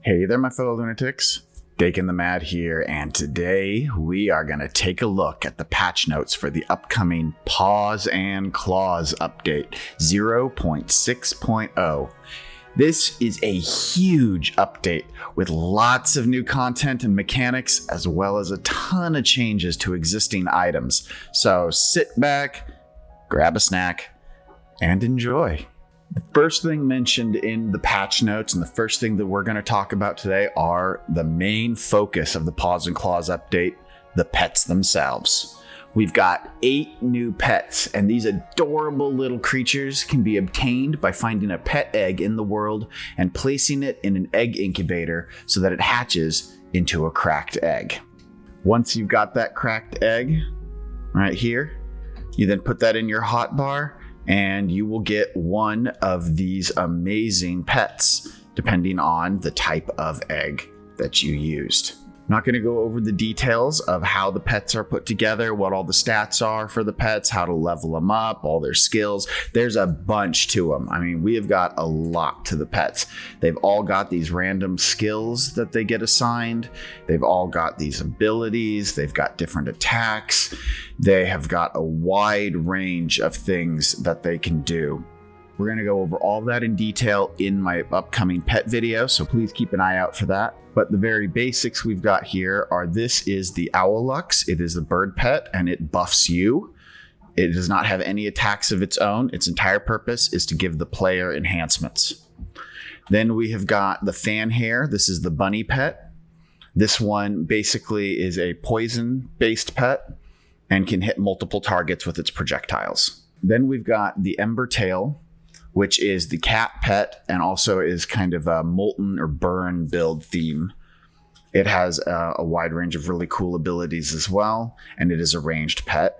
Hey there, my fellow lunatics. Dakon the Mad here, and today we are going to take a look at the patch notes for the upcoming Paws and Claws update 0.6.0. This is a huge update with lots of new content and mechanics, as well as a ton of changes to existing items. So sit back, grab a snack, and enjoy. The first thing mentioned in the patch notes and the first thing that we're going to talk about today are the main focus of the Paws and Claws update, the pets themselves. We've got 8 new pets, and these adorable little creatures can be obtained by finding a pet egg in the world and placing it in an egg incubator so that it hatches into a cracked egg. Once you've got that cracked egg right here, you then put that in your hotbar, and you will get one of these amazing pets, depending on the type of egg that you used. I'm not going to go over the details of how the pets are put together, what all the stats are for the pets, how to level them up, all their skills. There's a bunch to them. I mean, we have got a lot to the pets. They've all got these random skills that they get assigned. They've all got these abilities. They've got different attacks. They have got a wide range of things that they can do. We're going to go over all that in detail in my upcoming pet video, so please keep an eye out for that. But the very basics we've got here are: this is the Owlux. It is the bird pet, and it buffs you. It does not have any attacks of its own. Its entire purpose is to give the player enhancements. Then we have got the Fan Hair. This is the bunny pet. This one basically is a poison-based pet and can hit multiple targets with its projectiles. Then we've got the Ember Tail, which is the cat pet and also is kind of a molten or burn build theme. It has a wide range of really cool abilities as well, and it is a ranged pet.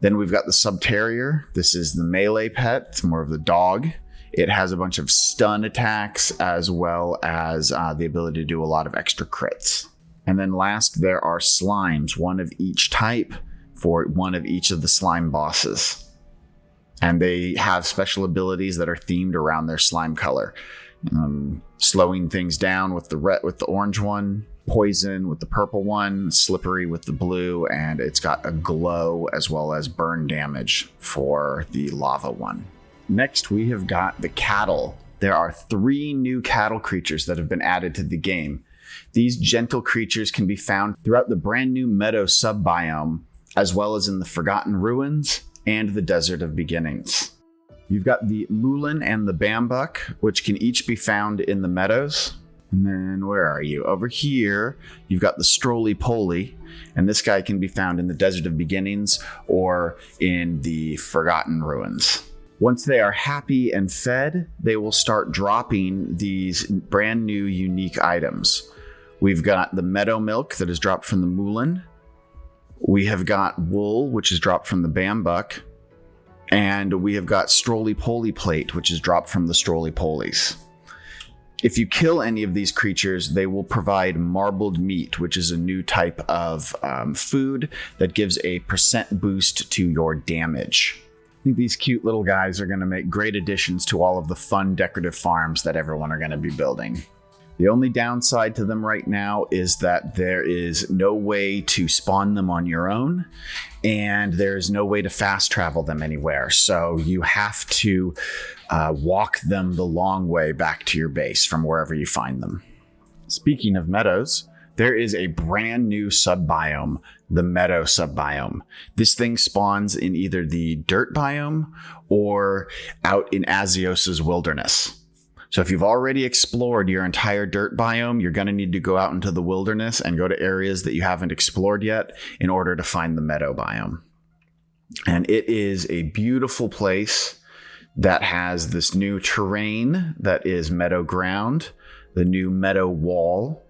Then we've got the Subterrier. This is the melee pet. It's more of the dog. It has a bunch of stun attacks as well as the ability to do a lot of extra crits. And then last, there are slimes, one of each type for one of each of the slime bosses. And they have special abilities that are themed around their slime color. Slowing things down with the orange one, poison with the purple one, slippery with the blue, and it's got a glow as well as burn damage for the lava one. Next, we have got the cattle. There are 3 new cattle creatures that have been added to the game. These gentle creatures can be found throughout the brand new Meadow Sub-Biome, as well as in the Forgotten Ruins and the Desert of Beginnings. You've got the Moulin and the Bambuck, which can each be found in the meadows. And then where are you? Over here, you've got the Stroly-Poly, and this guy can be found in the Desert of Beginnings or in the Forgotten Ruins. Once they are happy and fed, they will start dropping these brand new unique items. We've got the Meadow Milk that is dropped from the Moulin. We have got wool, which is dropped from the Bambuck, and we have got Stroly-Poly plate, which is dropped from the Stroly-Polies. If you kill any of these creatures, they will provide marbled meat, which is a new type of food that gives a % boost to your damage. I think these cute little guys are going to make great additions to all of the fun decorative farms that everyone are going to be building. The only downside to them right now is that there is no way to spawn them on your own, and there's no way to fast travel them anywhere. So you have to walk them the long way back to your base from wherever you find them. Speaking of meadows, there is a brand new sub-biome, the Meadow Sub-Biome. This thing spawns in either the dirt biome or out in Azios's wilderness. So if you've already explored your entire dirt biome, you're going to need to go out into the wilderness and go to areas that you haven't explored yet in order to find the meadow biome. And it is a beautiful place that has this new terrain that is meadow ground, the new meadow wall.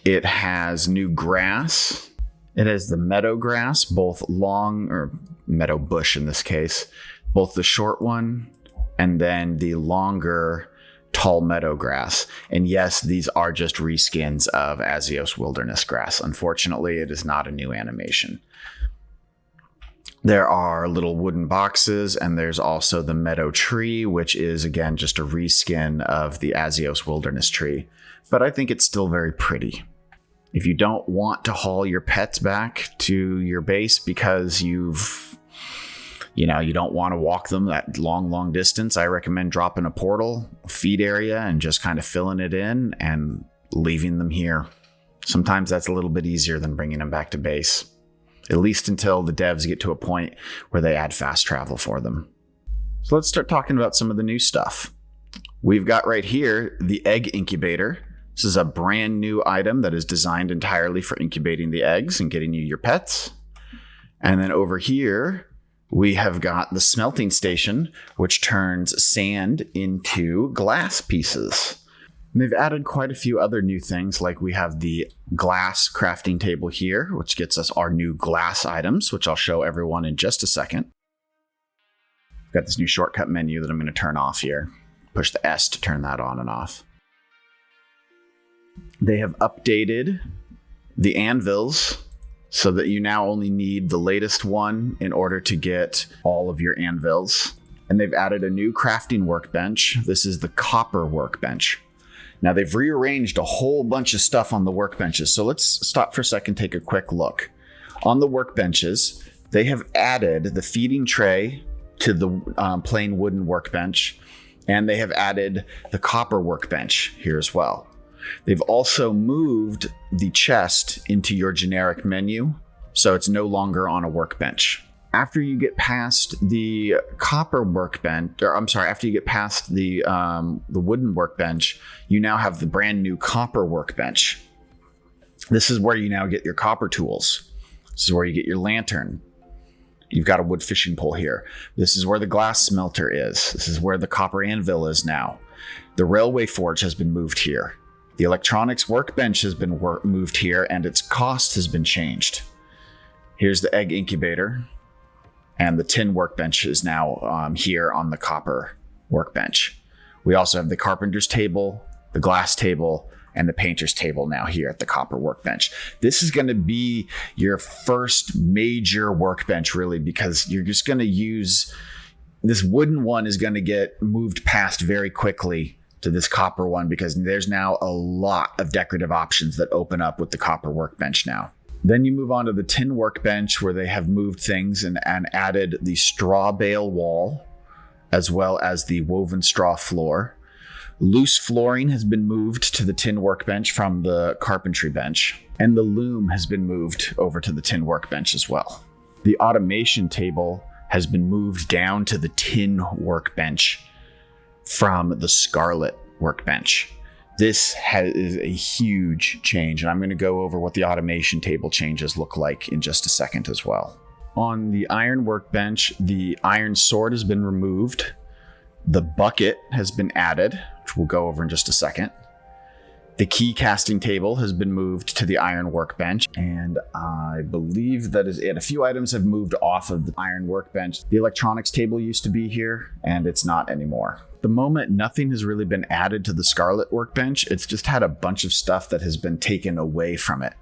It has new grass. It has the meadow grass, both long, or meadow bush in this case, both the short one and then the longer tall meadow grass. And yes, these are just reskins of Azios wilderness grass. Unfortunately, it is not a new animation. There are little wooden boxes, and there's also the meadow tree, which is, again, just a reskin of the Azios wilderness tree. But I think it's still very pretty. If you don't want to haul your pets back to your base because you don't want to walk them that long distance, I recommend dropping a portal, feed area, and just kind of filling it in and leaving them here. Sometimes that's a little bit easier than bringing them back to base. At least until the devs get to a point where they add fast travel for them. So let's start talking about some of the new stuff. We've got right here the egg incubator. This is a brand new item that is designed entirely for incubating the eggs and getting you your pets. And then over here, we have got the smelting station, which turns sand into glass pieces. And they've added quite a few other new things, like we have the glass crafting table here, which gets us our new glass items, which I'll show everyone in just a second. I've got this new shortcut menu that I'm going to turn off here. Push the S to turn that on and off. They have updated the anvils so that you now only need the latest one in order to get all of your anvils. And they've added a new crafting workbench. This is the copper workbench. Now, they've rearranged a whole bunch of stuff on the workbenches. So let's stop for a second, take a quick look. On the workbenches, they have added the feeding tray to the plain wooden workbench, and they have added the copper workbench here as well. They've also moved the chest into your generic menu, so it's no longer on a workbench. After you get past the copper workbench, after you get past the wooden workbench, you now have the brand new copper workbench. This is where you now get your copper tools. This is where you get your lantern. You've got a wood fishing pole here. This is where the glass smelter is. This is where the copper anvil is now. The railway forge has been moved here. The electronics workbench has been moved here, and its cost has been changed. Here's the egg incubator. And the tin workbench is now here on the copper workbench. We also have the carpenter's table, the glass table, and the painter's table now here at the copper workbench. This is going to be your first major workbench, really, because you're just going to use this wooden one is going to get moved past very quickly to this copper one, because there's now a lot of decorative options that open up with the copper workbench now. Then you move on to the tin workbench, where they have moved things and added the straw bale wall, as well as the woven straw floor. Loose flooring has been moved to the tin workbench from the carpentry bench, and the loom has been moved over to the tin workbench as well. The automation table has been moved down to the tin workbench from the scarlet workbench. This is a huge change, and I'm going to go over what the automation table changes look like in just a second as well. On the iron workbench, the iron sword has been removed. The bucket has been added, which we'll go over in just a second. The key casting table has been moved to the iron workbench, and I believe that is it. A few items have moved off of the iron workbench. The electronics table used to be here, and it's not anymore. At the moment, nothing has really been added to the Scarlet workbench. It's just had a bunch of stuff that has been taken away from it.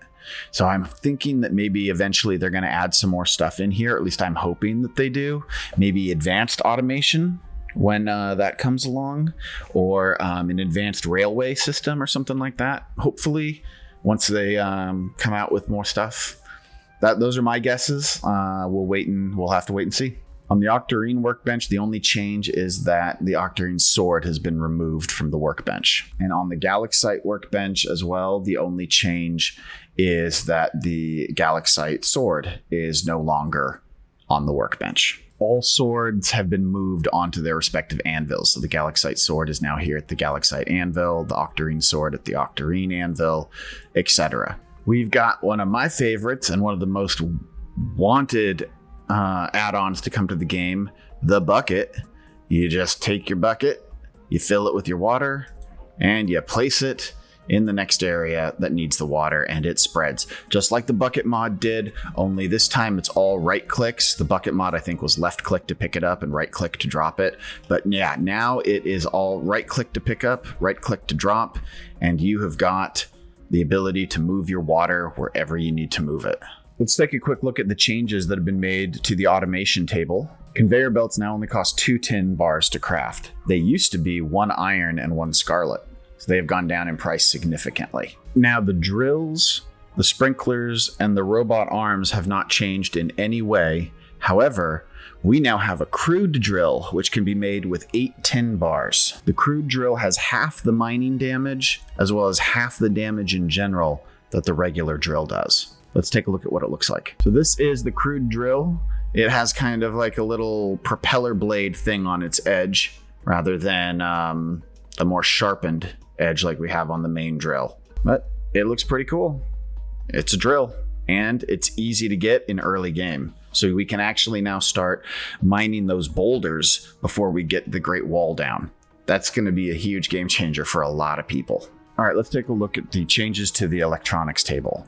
So I'm thinking that maybe eventually they're going to add some more stuff in here. At least I'm hoping that they do. Maybe advanced automation when that comes along, or an advanced railway system or something like that. Hopefully, once they come out with more stuff. Those are my guesses. We'll have to wait and see. On the Octarine workbench, the only change is that the Octarine sword has been removed from the workbench. And on the Galaxite workbench as well, the only change is that the Galaxite sword is no longer on the workbench. All swords have been moved onto their respective anvils. So the Galaxite sword is now here at the Galaxite anvil, the Octarine sword at the Octarine anvil, etc. We've got one of my favorites and one of the most wanted add-ons to come to the game, the bucket. You just take your bucket, you fill it with your water, and you place it in the next area that needs the water, and it spreads. Just like the bucket mod did, only this time it's all right clicks. The bucket mod, I think, was left click to pick it up and right click to drop it. But yeah, now it is all right click to pick up, right click to drop, and you have got the ability to move your water wherever you need to move it. Let's take a quick look at the changes that have been made to the automation table. Conveyor belts now only cost 2 tin bars to craft. They used to be 1 iron and 1 scarlet, so they have gone down in price significantly. Now the drills, the sprinklers, and the robot arms have not changed in any way. However, we now have a crude drill, which can be made with 8 tin bars. The crude drill has half the mining damage, as well as half the damage in general that the regular drill does. Let's take a look at what it looks like. So this is the crude drill. It has kind of like a little propeller blade thing on its edge, rather than the more sharpened edge like we have on the main drill. But it looks pretty cool. It's a drill, and it's easy to get in early game. So we can actually now start mining those boulders before we get the Great Wall down. That's going to be a huge game changer for a lot of people. All right, let's take a look at the changes to the electronics table.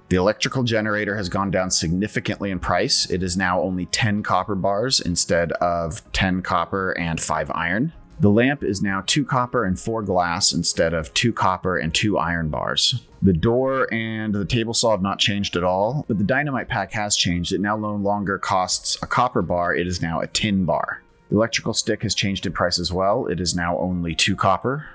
The electrical generator has gone down significantly in price. It is now only 10 copper bars instead of 10 copper and 5 iron. The lamp is now 2 copper and 4 glass instead of 2 copper and 2 iron bars. The door and the table saw have not changed at all, but the dynamite pack has changed. It now no longer costs a copper bar, it is now a tin bar. The electrical stick has changed in price as well. It is now only 2 copper,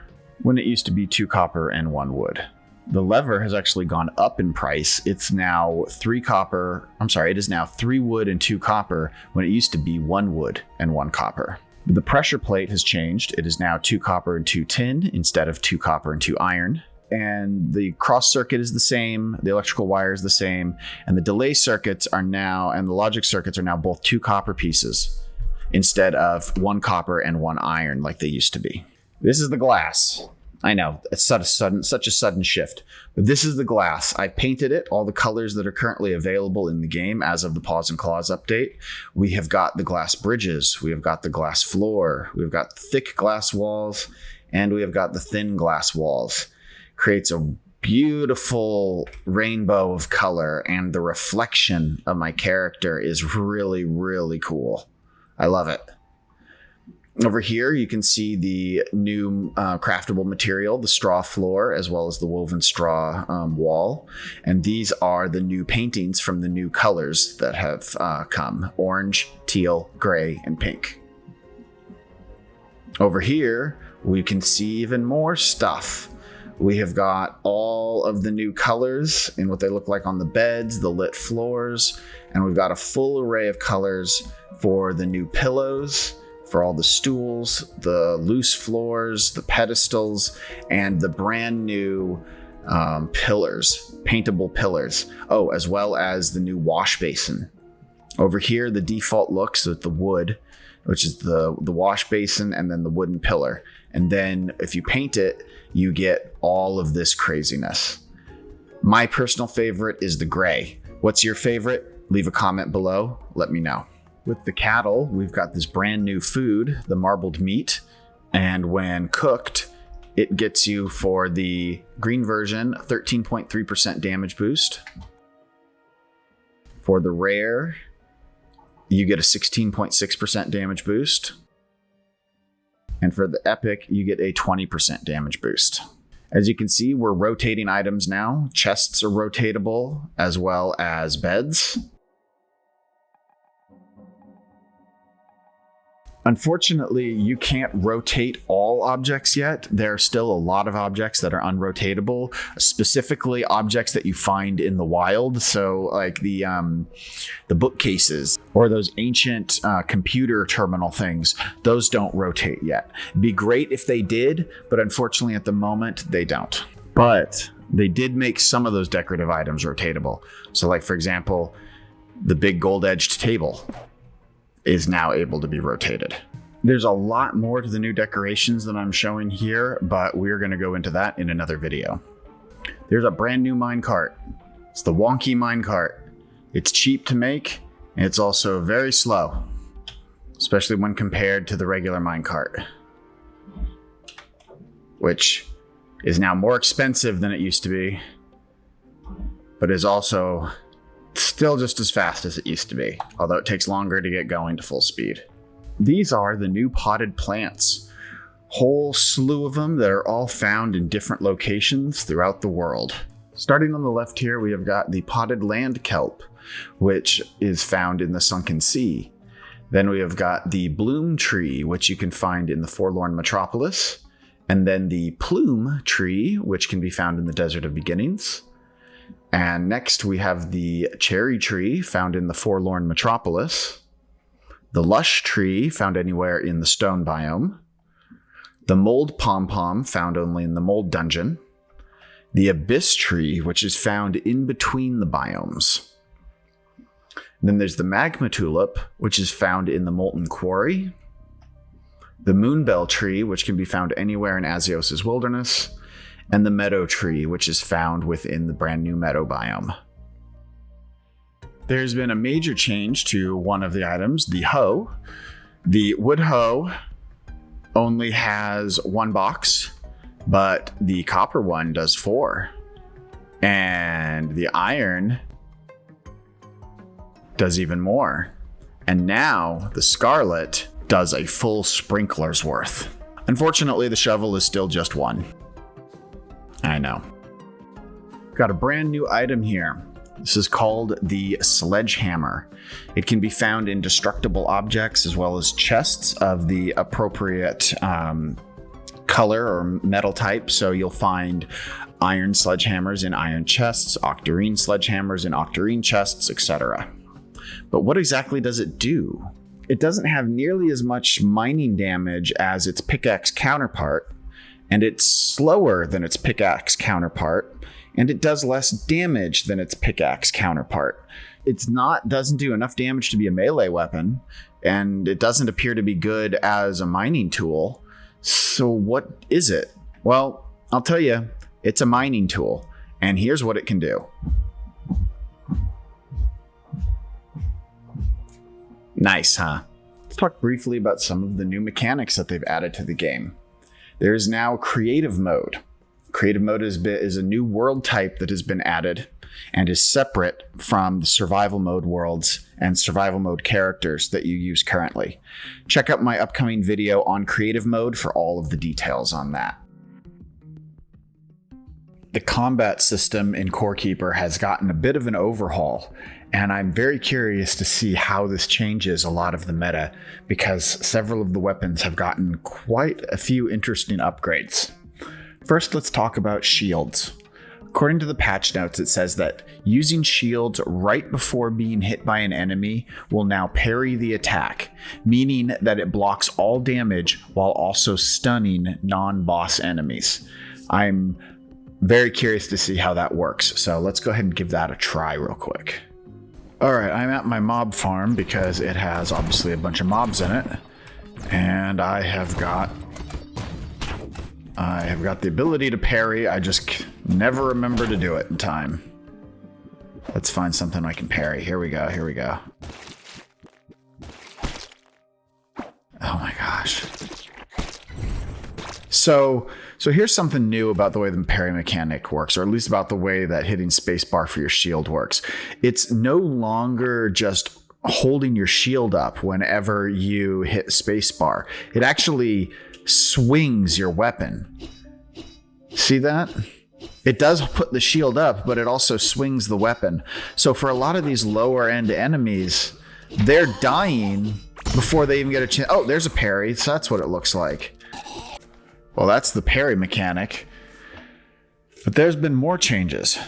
when it used to be 2 copper and 1 wood. The lever has actually gone up in price. It's now 3 copper, it is now 3 wood and 2 copper, when it used to be 1 wood and 1 copper. The pressure plate has changed. It is now 2 copper and 2 tin instead of 2 copper and 2 iron. And the cross circuit is the same, the electrical wire is the same, and the delay circuits are now, and the logic circuits are now both 2 copper pieces instead of 1 copper and 1 iron like they used to be. This is the glass. I know, it's such a sudden shift, but this is the glass. I painted it, all the colors that are currently available in the game as of the Paws and Claws update. We have got the glass bridges, we have got the glass floor, we've got thick glass walls, and we have got the thin glass walls. Creates a beautiful rainbow of color, and the reflection of my character is really, really cool. I love it. Over here, you can see the new craftable material, the straw floor, as well as the woven straw wall. And these are the new paintings from the new colors that have come: orange, teal, gray, and pink. Over here, we can see even more stuff. We have got all of the new colors and what they look like on the beds, the lit floors, and we've got a full array of colors for the new pillows, for all the stools, the loose floors, the pedestals, and the brand new pillars, paintable pillars. Oh, as well as the new wash basin. Over here, the default looks with the wood, which is the wash basin, and then the wooden pillar. And then if you paint it, you get all of this craziness. My personal favorite is the gray. What's your favorite? Leave a comment below. Let me know. With the cattle, we've got this brand new food, the marbled meat. And when cooked, it gets you, for the green version, 13.3% damage boost. For the rare, you get a 16.6% damage boost. And for the epic, you get a 20% damage boost. As you can see, we're rotating items now. Chests are rotatable, as well as beds. Unfortunately, you can't rotate all objects yet. There are still a lot of objects that are unrotatable, specifically objects that you find in the wild. So like the bookcases or those ancient computer terminal things, those don't rotate yet. It'd be great if they did, but unfortunately at the moment they don't. But they did make some of those decorative items rotatable. So like, for example, the big gold-edged table is now able to be rotated. There's a lot more to the new decorations than I'm showing here, but we're going to go into that in another video. There's a brand new minecart. It's the wonky minecart. It's cheap to make, and it's also very slow, especially when compared to the regular minecart, which is now more expensive than it used to be, but is also still just as fast as it used to be, although it takes longer to get going to full speed. These are the new potted plants. Whole slew of them that are all found in different locations throughout the world. Starting on the left here, we have got the potted land kelp. which is found in the Sunken Sea. Then we have got the Bloom Tree, which you can find in the Forlorn Metropolis. And then the Plume Tree, which can be found in the Desert of Beginnings. And next we have the Cherry Tree, found in the Forlorn Metropolis. The Lush Tree, found anywhere in the Stone Biome. The Mold Pom-Pom, found only in the Mold Dungeon. The Abyss Tree, which is found in between the biomes. Then there's the Magma Tulip, which is found in the Molten Quarry. The Moonbell Tree, which can be found anywhere in Azios' Wilderness. And the Meadow Tree, which is found within the brand new Meadow Biome. There's been a major change to one of the items, the hoe. The wood hoe only has 1 box, but the copper one does 4. And the iron does even more. And now the scarlet does a full sprinkler's worth. Unfortunately, the shovel is still just 1. I know. Got a brand new item here. This is called the Sledgehammer. It can be found in destructible objects as well as chests of the appropriate color or metal type. So you'll find iron sledgehammers in iron chests, octarine sledgehammers in octarine chests, etc. But what exactly does it do? It doesn't have nearly as much mining damage as its pickaxe counterpart, and it's slower than its pickaxe counterpart, and it does less damage than its pickaxe counterpart. Doesn't do enough damage to be a melee weapon, and it doesn't appear to be good as a mining tool. So what is it? Well, I'll tell you, it's a mining tool, and here's what it can do. Nice, huh? Let's talk briefly about some of the new mechanics that they've added to the game. There's now creative mode. Creative mode is a new world type that has been added and is separate from the survival mode worlds and survival mode characters that you use currently. Check out my upcoming video on creative mode for all of the details on that. The combat system in Corekeeper has gotten a bit of an overhaul, and I'm very curious to see how this changes a lot of the meta, because several of the weapons have gotten quite a few interesting upgrades. First, let's talk about shields. According to the patch notes, it says that using shields right before being hit by an enemy will now parry the attack, meaning that it blocks all damage while also stunning non-boss enemies. I'm very curious to see how that works, so let's go ahead and give that a try real quick. Alright, I'm at my mob farm because it has obviously a bunch of mobs in it, and I have got the ability to parry. I just never remember to do it in time. Let's find something I can parry. Here we go. Oh my gosh. So here's something new about the way the parry mechanic works, or at least about the way that hitting spacebar for your shield works. It's no longer just holding your shield up whenever you hit spacebar. It actually swings your weapon. See that? It does put the shield up, but it also swings the weapon. So for a lot of these lower end enemies, they're dying before they even get a chance. Oh, there's a parry. So that's what it looks like. Well, that's the parry mechanic. But there's been more changes.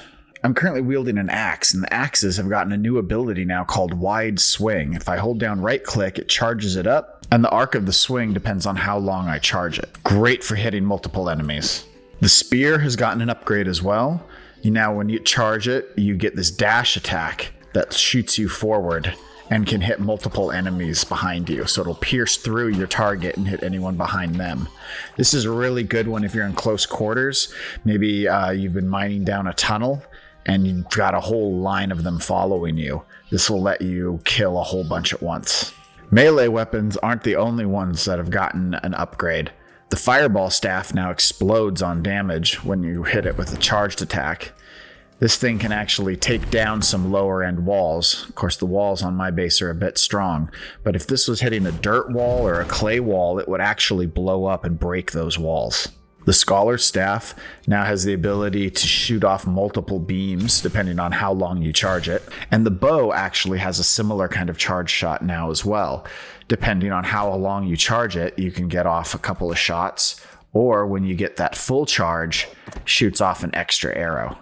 I'm currently wielding an axe, and the axes have gotten a new ability now called Wide Swing. If I hold down right click, it charges it up, and the arc of the swing depends on how long I charge it. Great for hitting multiple enemies. The spear has gotten an upgrade as well. Now when you charge it, you get this dash attack that shoots you forward and can hit multiple enemies behind you. So it'll pierce through your target and hit anyone behind them. This is a really good one if you're in close quarters. Maybe you've been mining down a tunnel and you've got a whole line of them following you. This will let you kill a whole bunch at once. Melee weapons aren't the only ones that have gotten an upgrade. The fireball staff now explodes on damage when you hit it with a charged attack. This thing can actually take down some lower end walls. Of course, the walls on my base are a bit strong, but if this was hitting a dirt wall or a clay wall, it would actually blow up and break those walls. The Scholar's Staff now has the ability to shoot off multiple beams depending on how long you charge it. And the bow actually has a similar kind of charge shot now as well. Depending on how long you charge it, you can get off a couple of shots, or when you get that full charge, shoots off an extra arrow.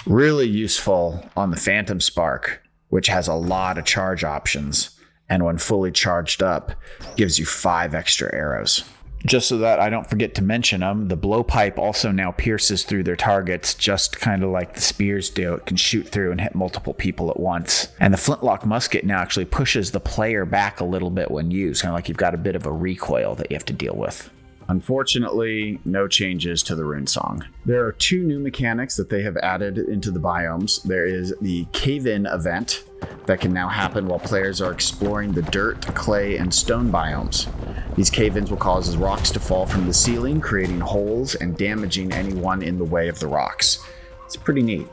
Really useful on the Phantom Spark, which has a lot of charge options, and when fully charged up, gives you 5 extra arrows. Just so that I don't forget to mention them, the blowpipe also now pierces through their targets, just kind of like the spears do. It can shoot through and hit multiple people at once. And the flintlock musket now actually pushes the player back a little bit when used, kind of like you've got a bit of a recoil that you have to deal with. Unfortunately, no changes to the Rune Song. There are 2 new mechanics that they have added into the biomes. There is the cave-in event that can now happen while players are exploring the dirt, clay, and stone biomes. These cave-ins will cause rocks to fall from the ceiling, creating holes and damaging anyone in the way of the rocks. It's pretty neat.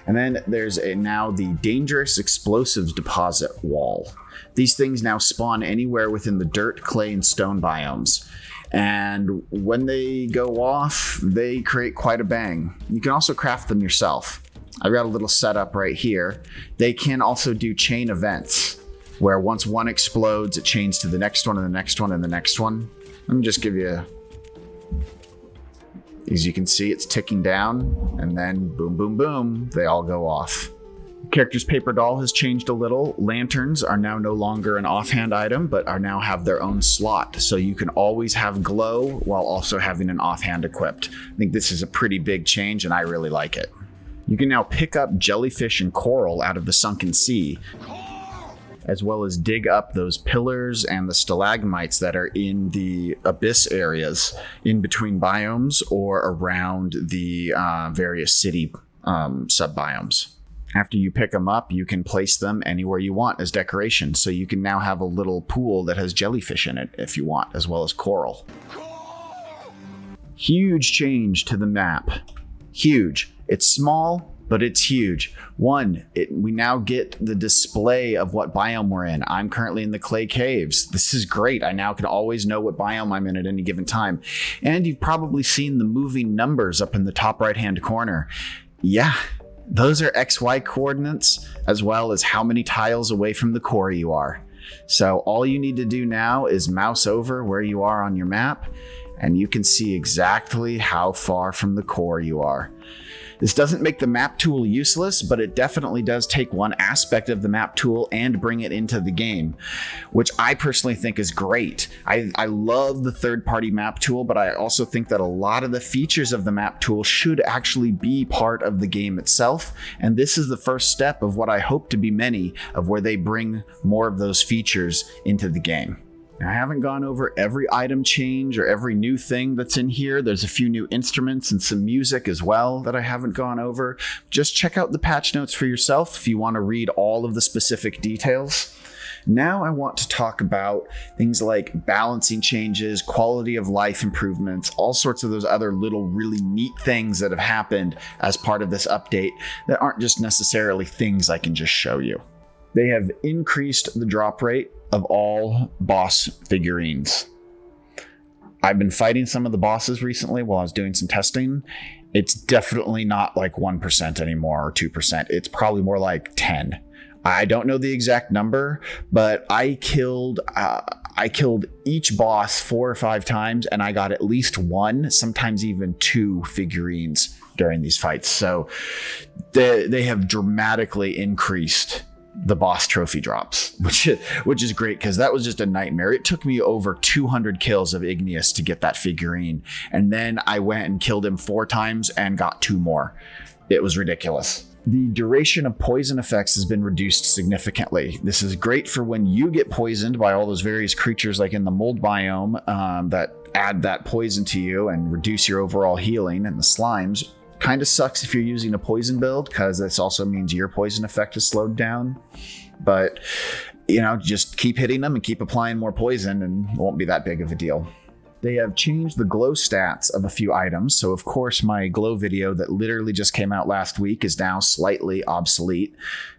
And then there's now the Dangerous Explosives Deposit Wall. These things now spawn anywhere within the dirt, clay, and stone biomes. And when they go off, they create quite a bang. You can also craft them yourself. I've got a little setup right here. They can also do chain events, where once one explodes, it chains to the next one and the next one and the next one. Let me just give you, as you can see, it's ticking down, and then boom, boom, boom, they all go off. Character's paper doll has changed a little. Lanterns are now no longer an offhand item, but are now have their own slot. So you can always have glow while also having an offhand equipped. I think this is a pretty big change, and I really like it. You can now pick up jellyfish and coral out of the sunken sea, as well as dig up those pillars and the stalagmites that are in the abyss areas in between biomes or around the various city sub-biomes. After you pick them up, you can place them anywhere you want as decoration. So you can now have a little pool that has jellyfish in it if you want, as well as coral. Huge change to the map. Huge. It's small, but it's huge. One, we now get the display of what biome we're in. I'm currently in the clay caves. This is great. I now can always know what biome I'm in at any given time. And you've probably seen the moving numbers up in the top right-hand corner. Yeah. Those are XY coordinates, as well as how many tiles away from the core you are. So all you need to do now is mouse over where you are on your map, and you can see exactly how far from the core you are. This doesn't make the map tool useless, but it definitely does take one aspect of the map tool and bring it into the game, which I personally think is great. I love the third-party map tool, but I also think that a lot of the features of the map tool should actually be part of the game itself, and this is the first step of what I hope to be many of where they bring more of those features into the game. Now, I haven't gone over every item change or every new thing that's in here. There's a few new instruments and some music as well that I haven't gone over. Just check out the patch notes for yourself if you want to read all of the specific details. Now I want to talk about things like balancing changes, quality of life improvements, all sorts of those other little really neat things that have happened as part of this update that aren't just necessarily things I can just show you. They have increased the drop rate of all boss figurines. I've been fighting some of the bosses recently while I was doing some testing. It's definitely not like 1% anymore or 2%. It's probably more like 10. I don't know the exact number, but I killed each boss 4 or 5 times, and I got at least 1, sometimes even 2 figurines during these fights. So they have dramatically increased the boss trophy drops, which is great, because that was just a nightmare. It took me over 200 kills of Igneous to get that figurine, and then I went and killed him 4 times and got 2 more. It was ridiculous. The duration of poison effects has been reduced significantly. This is great for when you get poisoned by all those various creatures like in the mold biome that add that poison to you and reduce your overall healing, and the slimes. Kind of sucks if you're using a poison build, because this also means your poison effect is slowed down. But, just keep hitting them and keep applying more poison and it won't be that big of a deal. They have changed the glow stats of a few items. So, of course, my glow video that literally just came out last week is now slightly obsolete,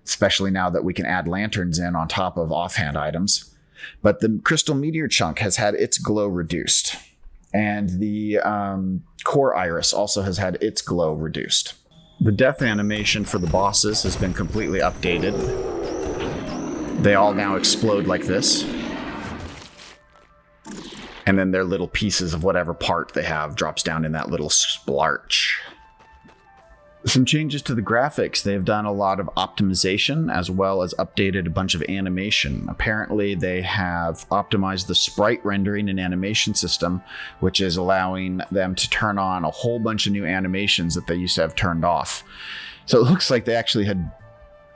especially now that we can add lanterns in on top of offhand items. But the crystal meteor chunk has had its glow reduced. And the core iris also has had its glow reduced. The death animation for the bosses has been completely updated. They all now explode like this. And then their little pieces of whatever part they have drops down in that little splarch. Some changes to the graphics. They've done a lot of optimization as well as updated a bunch of animation. Apparently they have optimized the sprite rendering and animation system, which is allowing them to turn on a whole bunch of new animations that they used to have turned off. So it looks like they actually had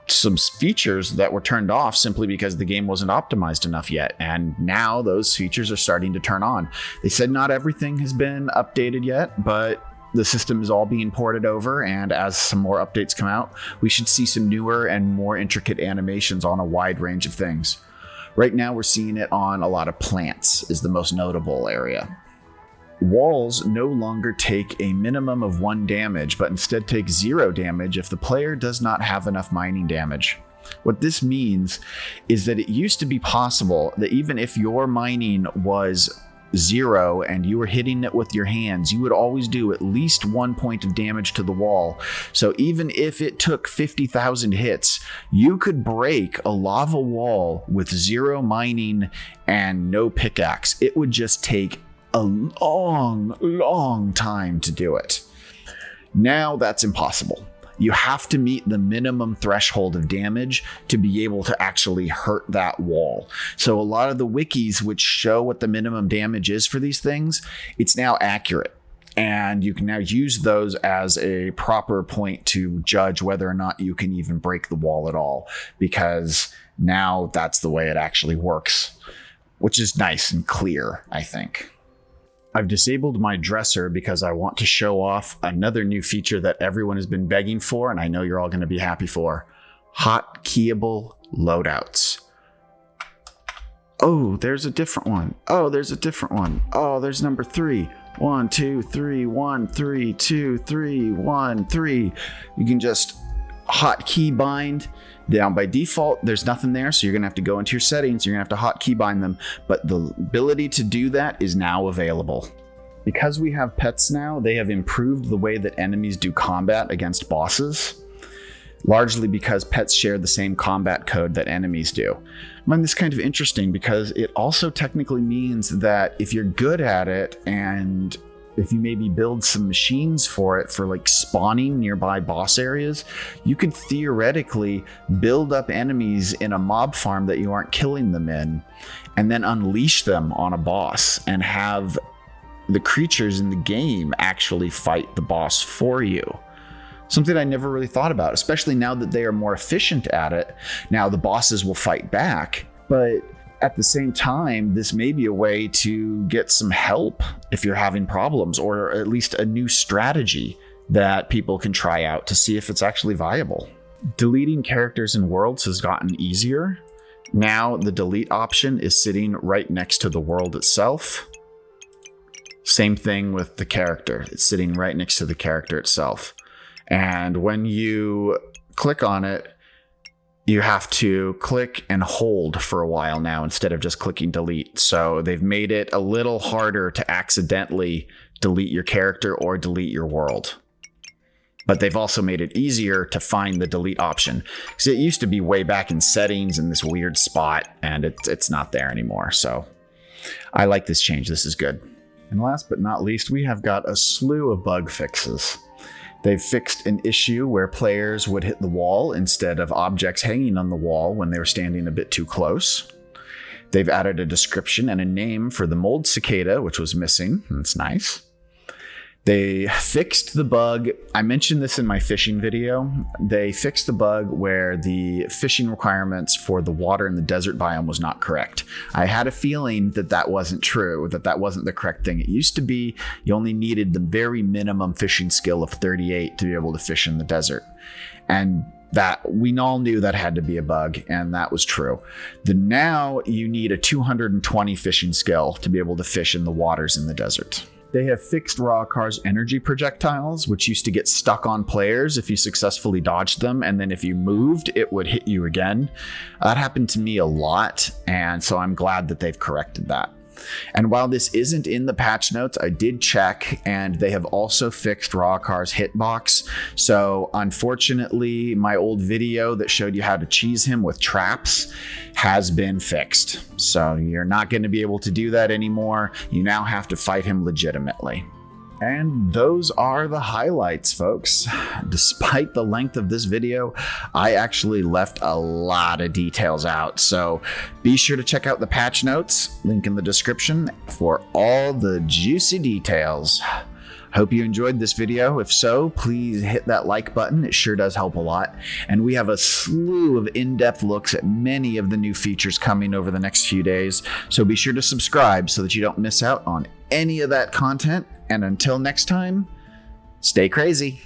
some features that were turned off simply because the game wasn't optimized enough yet. And now those features are starting to turn on. They said not everything has been updated yet, but the system is all being ported over, and as some more updates come out, we should see some newer and more intricate animations on a wide range of things. Right now we're seeing it on a lot of plants is the most notable area. Walls no longer take a minimum of 1 damage, but instead take 0 damage if the player does not have enough mining damage. What this means is that it used to be possible that even if your mining was 0 and you were hitting it with your hands, you would always do at least 1 point of damage to the wall. So even if it took 50,000 hits, you could break a lava wall with 0 mining and no pickaxe. It would just take a long time to do it. Now that's impossible. You have to meet the minimum threshold of damage to be able to actually hurt that wall. So a lot of the wikis which show what the minimum damage is for these things, it's now accurate. And you can now use those as a proper point to judge whether or not you can even break the wall at all, because now that's the way it actually works, which is nice and clear, I think. I've disabled my dresser because I want to show off another new feature that everyone has been begging for, and I know you're all going to be happy for. Hotkeyable loadouts. Oh, there's a different one. Oh, there's a different one. Oh, there's number 3. 1, 2, 3, 1, 3, 2, 3, 1, 3. You can just hotkey bind. Now by default, there's nothing there, so you're gonna have to go into your settings, you're gonna have to hotkey bind them, but the ability to do that is now available. Because we have pets now, they have improved the way that enemies do combat against bosses, largely because pets share the same combat code that enemies do. I find this kind of interesting because it also technically means that if you're good at it and if you maybe build some machines for it for like spawning nearby boss areas, you could theoretically build up enemies in a mob farm that you aren't killing them in, and then unleash them on a boss and have the creatures in the game actually fight the boss for you. Something I never really thought about, especially now that they are more efficient at it. Now the bosses will fight back, but at the same time, this may be a way to get some help if you're having problems, or at least a new strategy that people can try out to see if it's actually viable. Deleting characters and worlds has gotten easier. Now the delete option is sitting right next to the world itself. Same thing with the character. It's sitting right next to the character itself. And when you click on it, you have to click and hold for a while now instead of just clicking delete. So they've made it a little harder to accidentally delete your character or delete your world. But they've also made it easier to find the delete option, because it used to be way back in settings in this weird spot, and it's not there anymore. So I like this change. This is good. And last but not least, we have got a slew of bug fixes. They've fixed an issue where players would hit the wall instead of objects hanging on the wall when they were standing a bit too close. They've added a description and a name for the mold cicada, which was missing. That's nice. They fixed the bug. I mentioned this in my fishing video. They fixed the bug where the fishing requirements for the water in the desert biome was not correct. I had a feeling that that wasn't true, that wasn't the correct thing. It used to be you only needed the very minimum fishing skill of 38 to be able to fish in the desert. And that we all knew that had to be a bug, and that was true. Now you need a 220 fishing skill to be able to fish in the waters in the desert. They have fixed Railcart's energy projectiles, which used to get stuck on players if you successfully dodged them, and then if you moved, it would hit you again. That happened to me a lot, and so I'm glad that they've corrected that. And while this isn't in the patch notes, I did check, and they have also fixed Railcart's hitbox. So unfortunately, my old video that showed you how to cheese him with traps has been fixed. So you're not going to be able to do that anymore. You now have to fight him legitimately. And those are the highlights, folks. Despite the length of this video, I actually left a lot of details out. So be sure to check out the patch notes, link in the description, for all the juicy details. Hope you enjoyed this video. If so, please hit that like button. It sure does help a lot. And we have a slew of in-depth looks at many of the new features coming over the next few days. So be sure to subscribe so that you don't miss out on any of that content. And until next time, stay crazy.